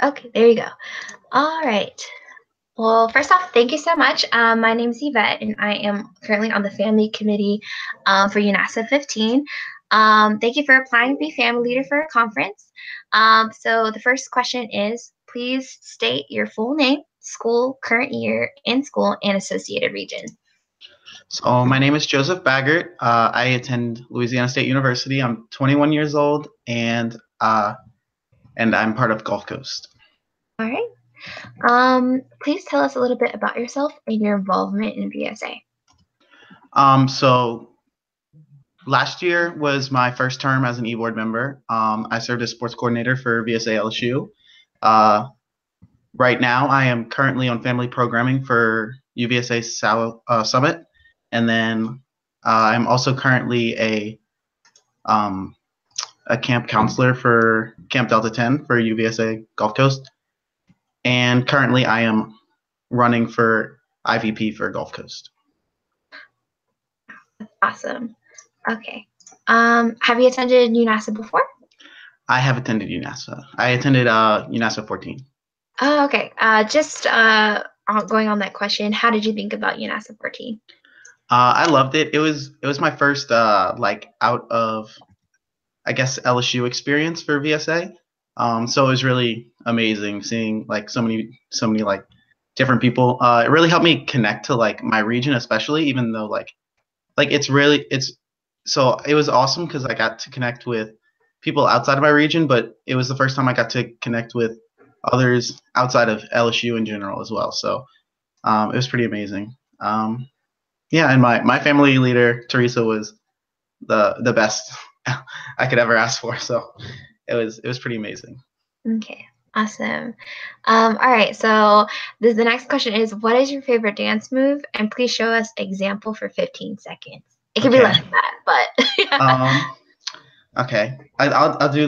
Okay, there you go. All right. Well, first off, thank you so much. My name is Yvette, and I am currently on the family committee for UNAVSA-15. Thank you for applying to be family leader for a conference. So the first question is, please state your full name, school, current year in school, and associated region. So my name is Joseph Bagert. I attend Louisiana State University. I'm 21 years old, and I'm part of Gulf Coast. All right. Please tell us a little bit about yourself and your involvement in VSA. So last year was my first term as an e-board member. I served as sports coordinator for VSA LSU. Right now, I am currently on family programming for UVSA Summit, and then I'm also currently a camp counselor for Camp Delta 10 for UVSA Gulf Coast, and currently I am running for IVP for Gulf Coast. Awesome. Okay. Have you attended UNAVSA before? I have attended UNAVSA. I attended UNAVSA-15. Oh, okay. Just going on that question, how did you think about UNAVSA-14? I loved it. It was my first like out of, I guess, LSU experience for VSA. So it was really amazing seeing like so many like different people. It really helped me connect to like my region, especially, even though like so it was awesome because I got to connect with people outside of my region, but it was the first time I got to connect with others outside of LSU in general as well. So it was pretty amazing. Yeah, and my family leader Teresa was the best I could ever ask for. So it was pretty amazing. Okay, awesome. All right, so the next question is, what is your favorite dance move? And please show us example for 15 seconds. It can be less than that, but okay. I'll do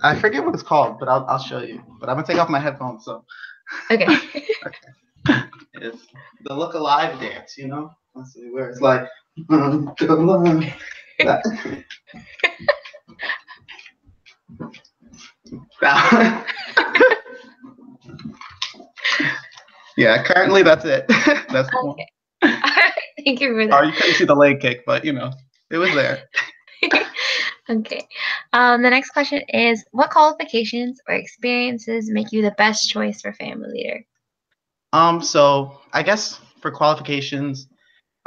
I forget what it's called, but I'll show you. But I'm gonna take off my headphones, so okay. Okay. It's the Look Alive dance, you know? Let's see where it's like Yeah, currently that's it. That's the one. Thank you for that. Or you couldn't see the leg kick, but you know, it was there. Okay. The next question is, what qualifications or experiences make you the best choice for family leader? So I guess for qualifications,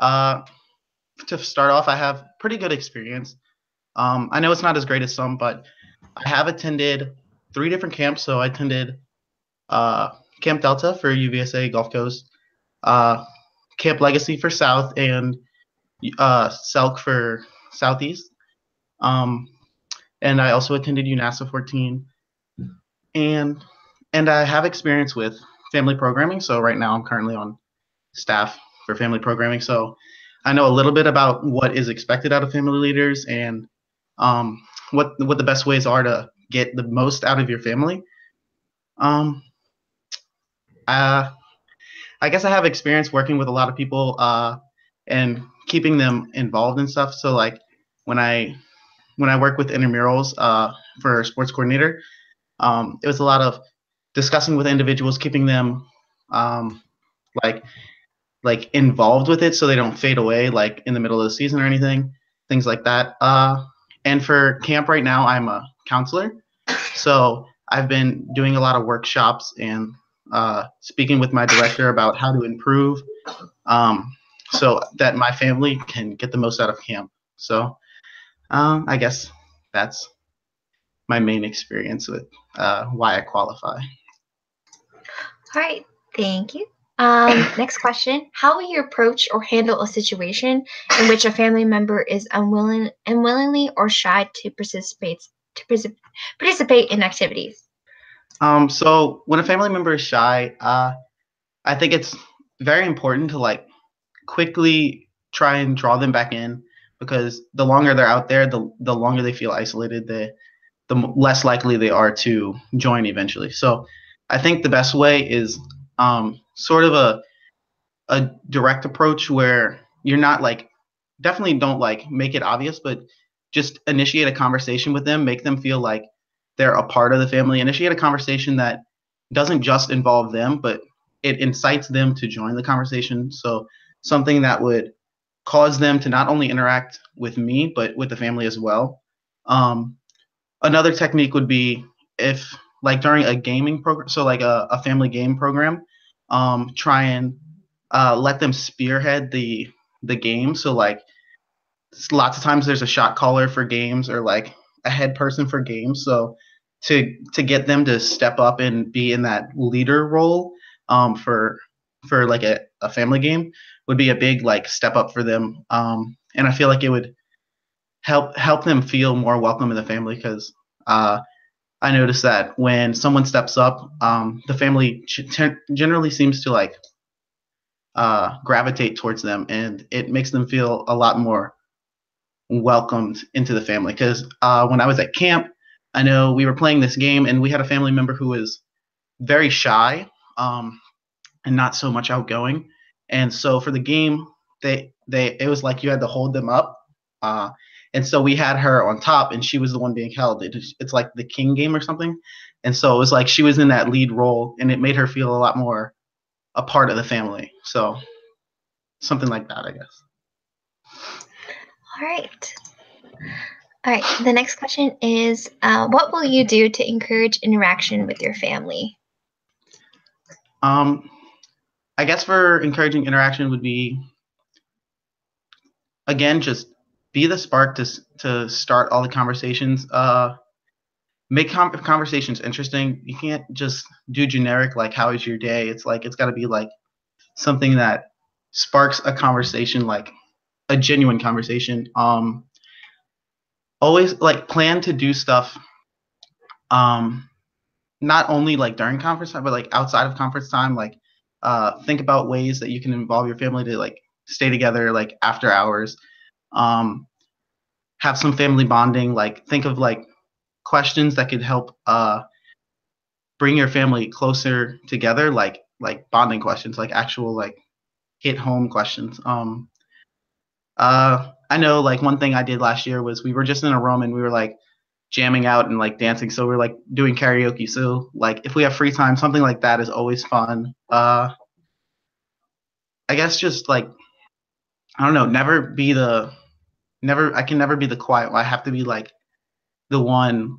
to start off, I have pretty good experience. I know it's not as great as some, but I have attended 3 different camps. So I attended Camp Delta for UVSA Gulf Coast, Camp Legacy for South, and Selk for Southeast. And I also attended UNAVSA-14, and I have experience with family programming. So right now I'm currently on staff for family programming. So I know a little bit about what is expected out of family leaders and what the best ways are to get the most out of your family. I guess I have experience working with a lot of people and keeping them involved and stuff. So like when I work with intramurals for sports coordinator, it was a lot of discussing with individuals, keeping them like involved with it so they don't fade away like in the middle of the season or anything, things like that. And for camp right now, I'm a counselor. So I've been doing a lot of workshops and speaking with my director about how to improve so that my family can get the most out of camp. So I guess that's my main experience with why I qualify. All right, thank you. Next question. How will you approach or handle a situation in which a family member is unwillingly or shy to participate in activities? So when a family member is shy, I think it's very important to like quickly try and draw them back in, because the longer they're out there, the longer they feel isolated, the less likely they are to join eventually. So I think the best way is sort of a direct approach where you're not like, definitely don't like make it obvious, but just initiate a conversation with them, make them feel like they're a part of the family, initiate a conversation that doesn't just involve them, but it incites them to join the conversation. So something that would cause them to not only interact with me, but with the family as well. Um, Another technique would be if, like, during a gaming program, so like a family game program, try and let them spearhead the game. So like lots of times there's a shot caller for games or like a head person for games. So to get them to step up and be in that leader role for like a family game would be a big like step up for them. And I feel like it would help them feel more welcome in the family because I noticed that when someone steps up, the family generally seems to like gravitate towards them, and it makes them feel a lot more welcomed into the family. Because when I was at camp, I know we were playing this game, and we had a family member who was very shy and not so much outgoing. And so for the game, they it was like you had to hold them up. Uh, and so we had her on top, and she was the one being held. It's like the king game or something. And so it was like she was in that lead role, and it made her feel a lot more a part of the family. So something like that, I guess. All right. All right. The next question is, what will you do to encourage interaction with your family? I guess for encouraging interaction would be, again, just be the spark to start all the conversations. Make conversations interesting. You can't just do generic like "How is your day?" It's like it's got to be like something that sparks a conversation, like a genuine conversation. Always like plan to do stuff. Um, Not only like during conference time, but like outside of conference time. Like, think about ways that you can involve your family to like stay together, like after hours. Um, have some family bonding. Like, think of like questions that could help bring your family closer together, like bonding questions, like actual like hit home questions. I know like one thing I did last year was we were just in a room and we were like jamming out and like dancing. So we're like doing karaoke. So like if we have free time, something like that is always fun. I guess just like I don't know, never I can never be the quiet one. I have to be like the one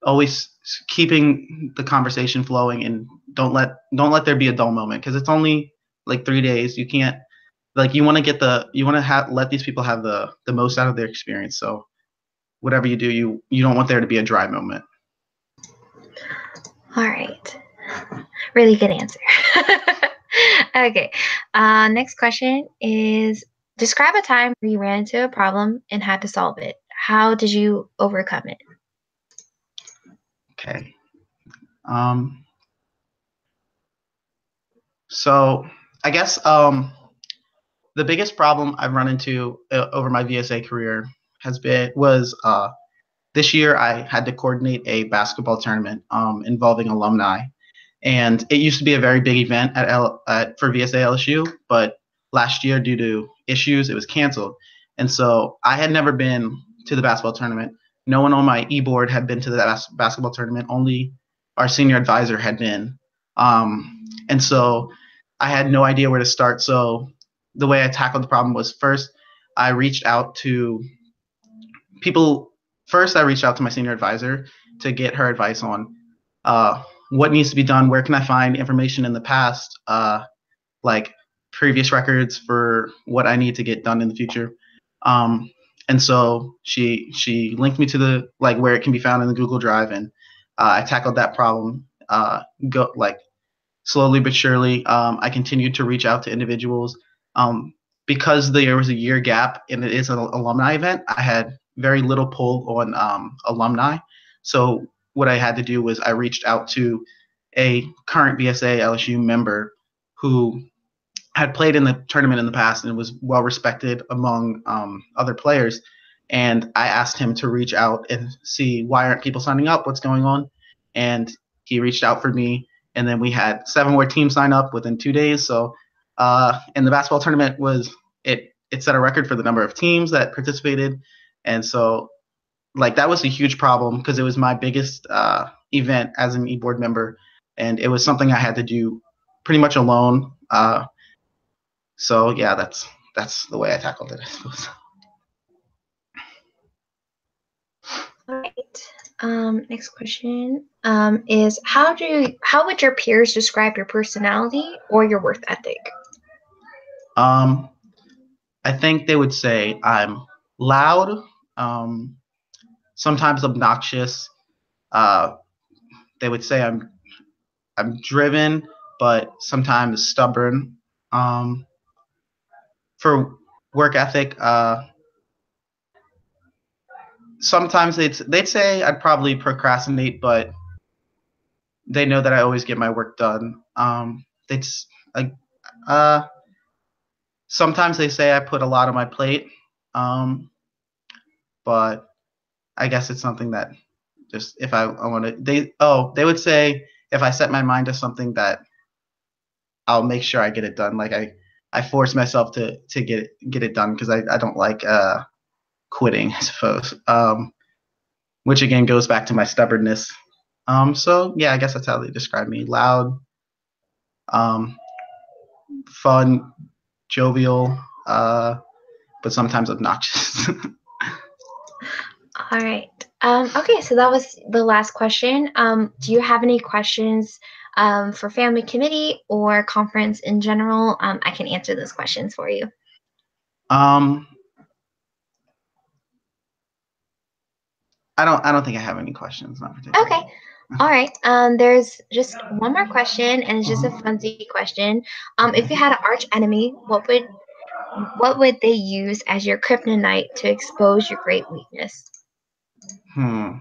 always keeping the conversation flowing and don't let there be a dull moment because it's only like 3 days. You can't like you want to have let these people have the most out of their experience. So whatever you do, you don't want there to be a dry moment. All right. Really good answer. Okay. Next question is, describe a time where you ran into a problem and had to solve it. How did you overcome it? Okay. So I guess the biggest problem I've run into over my VSA career was this year I had to coordinate a basketball tournament involving alumni, and it used to be a very big event for VSA LSU, but last year due to issues it was canceled, and so I had never been to the basketball tournament. No one on my e-board had been to the basketball tournament. Only our senior advisor had been, and so I had no idea where to start. So the way I tackled the problem was first I reached out to people. First, I reached out to my senior advisor to get her advice on what needs to be done. Where can I find information in the past, like previous records for what I need to get done in the future. Um, and so she linked me to the like where it can be found in the Google Drive, and I tackled that problem. Go like slowly but surely. I continued to reach out to individuals. Because there was a year gap and it is an alumni event, I had very little pull on alumni. So what I had to do was I reached out to a current BSA LSU member who had played in the tournament in the past and was well respected among other players. And I asked him to reach out and see why aren't people signing up, what's going on. And he reached out for me. And then we had 7 more teams sign up within 2 days. So, and the basketball tournament it set a record for the number of teams that participated. And so, like, that was a huge problem because it was my biggest event as an e-board member. and it was something I had to do pretty much alone. So yeah, that's the way I tackled it, I suppose. All right. Next question is how would your peers describe your personality or your work ethic? I think they would say I'm loud, sometimes obnoxious. They would say I'm driven, but sometimes stubborn. For work ethic, sometimes they'd say I'd probably procrastinate, but they know that I always get my work done. They'd like sometimes they say I put a lot on my plate, but I guess it's something that just if I want to they would say if I set my mind to something that I'll make sure I get it done. Like I force myself to get it done because I don't like quitting, I suppose. Which again goes back to my stubbornness. So yeah, I guess that's how they describe me: loud, fun, jovial, but sometimes obnoxious. All right. Okay, so that was the last question. Do you have any questions for family committee or conference in general? I can answer those questions for you. I don't think I have any questions, not particularly. Okay. All right. There's just one more question, and it's just a funsy question. If you had an arch enemy, what would they use as your kryptonite to expose your great weakness? I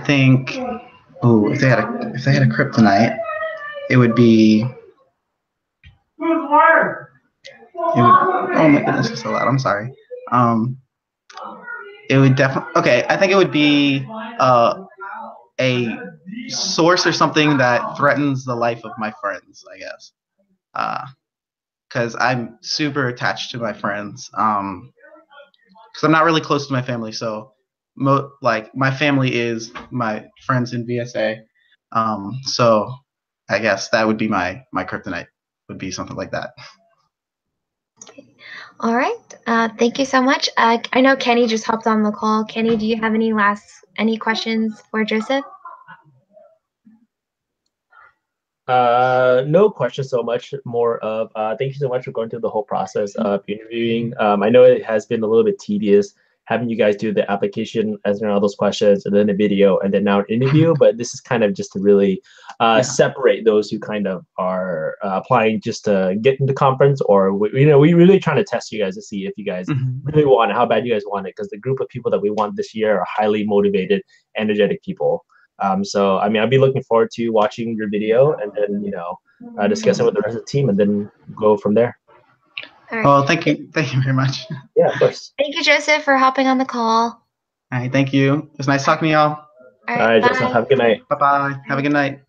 think. Oh, if they had a kryptonite, it would be. Oh my goodness, it's so loud. I'm sorry. It would definitely. Okay, I think it would be a source or something that threatens the life of my friends, I guess. Because I'm super attached to my friends. Because I'm not really close to my family, so like my family is my friends in VSA. So I guess that would be my kryptonite. Would be something like that. All right. Thank you so much. I know Kenny just hopped on the call. Kenny, do you have any questions for Joseph? No questions so much. More of thank you so much for going through the whole process of interviewing. I know it has been a little bit tedious having you guys do the application, answering all those questions, and then a video, and then now an interview. But this is kind of just to really separate those who kind of are applying just to get into conference, or we really trying to test you guys to see if you guys really want it, how bad you guys want it, because the group of people that we want this year are highly motivated, energetic people. So I mean, I'll be looking forward to watching your video and then discussing with the rest of the team, and then go from there. All right. Well, thank you very much. Yeah, of course. Thank you, Joseph, for hopping on the call. All right, thank you. It was nice talking to y'all. All right, Joseph, have a good night. Bye-bye. Have a good night.